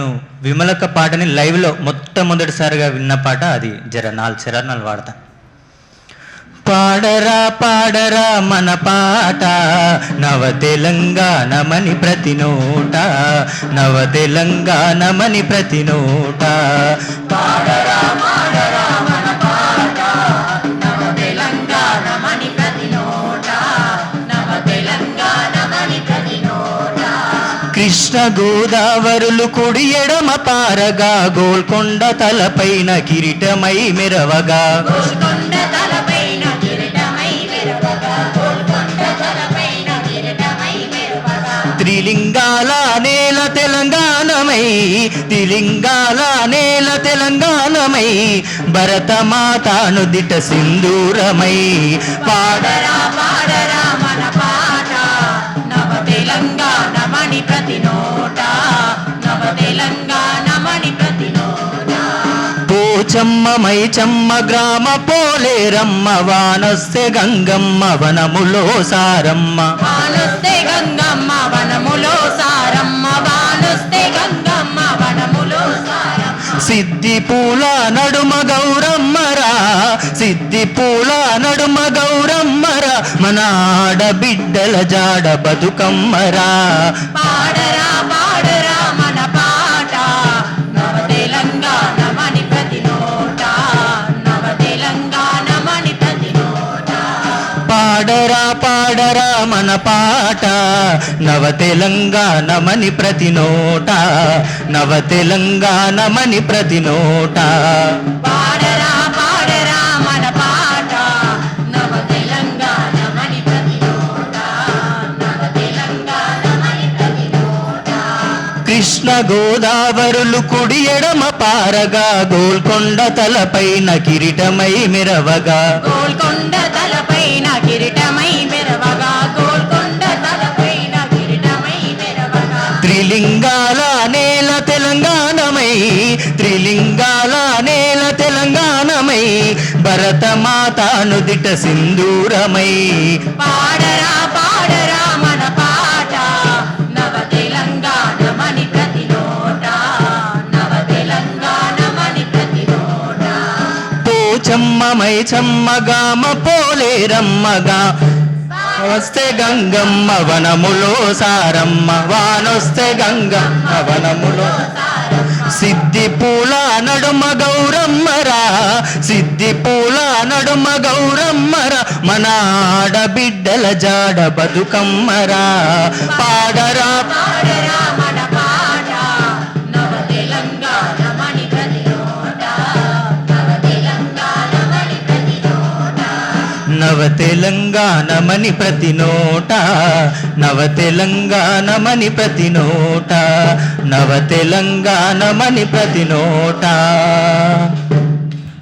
నేను విమలక్క పాటని లైవ్లో మొట్టమొదటిసారిగా విన్న పాట అది. జర 4 చరణాలు వాడతా. పాడరా పాడరా మన పాట నవ తెలంగాణమని ప్రతి నోట, నవ తెలంగాణమని ప్రతి నోట. పాడరా పాడరా మన పాట నవ తెలంగాణమని ప్రతి నోట, నవ తెలంగాణమని ప్రతి నోట. కృష్ణ గోదావరులు కుడి ఎడమ పారగా, గోల్కొండ తలపైన కిరీటమై మెరవగా, త్రిలింగాల నేల తెలంగాణమై, త్రిలింగాల నేల తెలంగాణమై, భరతమాతాను దిట సింధూరమై. పాడరా పాడరా మన పాట నవ తెలంగాణమని ప్రతి నోట, నవ తెలంగాణమని ప్రతి నోట. పోచమ్మ మైచమ్మ గ్రామ పోలేరమ్మ, వానొస్తే గంగమ్మ వనములో సారమ్మ, వానొస్తే గంగమ్మ వనములో సారమ్మ, వానొస్తే గంగమ్మ వనములో సారమ్మ. సిద్ధి పూల నడుమ గౌరమ్మరా, సిద్ధి పూల నడుమ గౌరమ్మరా, మన ఆడబిడ్డల జాడ బతుకమ్మరా. పాడరా పాడరా మన పాట నవ తెలంగాణమని ప్రతి నోట, నవ తెలంగాణమని ప్రతి నోట. పాడరా పాడరా మన పాట నవ తెలంగాణమని ప్రతి నోట, నవ తెలంగాణమని ప్రతి నోట. పాడరా పాడరా మన పాట నవ తెలంగాణమని ప్రతి నోట, నవ తెలంగాణమని ప్రతి నోట. కృష్ణ గోదావరులు కుడి ఎడమ పారగా, గోల్కొండ తలపైన కిరీటమై మెరవగా, గోల్కొండ తలపైన కిరీటమై మెరవగా, గోల్కొండ తలపైన కిరీటమై మెరవగా. త్రిలింగాల నేల తెలంగాణమై, త్రిలింగాల నేల తెలంగాణమై, భరతమాతాను దిట సింధూరమై. పాడరా పాడరా మన పాట నవ తెలంగాణమని ప్రతి నోట, నవ తెలంగాణమని ప్రతి నోట. పోచమ్మ మైచమ్మ గామ పోలేరమ్మగా, వస్తే గంగమ్మ వనములో సారమ్మ, వానొస్తే గంగమ్మ వనములో. సిద్ధి పూల నడుమ గౌరమ్మరా, సిద్ధి పూల నడుమ గౌరమ్మరా, మన ఆడబిడ్డల జాడ బతుకమ్మరా. పాడరా పాడరా మన పాట నవ తెలంగాణమని ప్రతి నోట, నవ తెలంగాణమని ప్రతి నోట. నవ తెలంగాణమని ప్రతి నోట, నవ తెలంగాణమని ప్రతి నోట, నవ తెలంగాణమని ప్రతి నోట.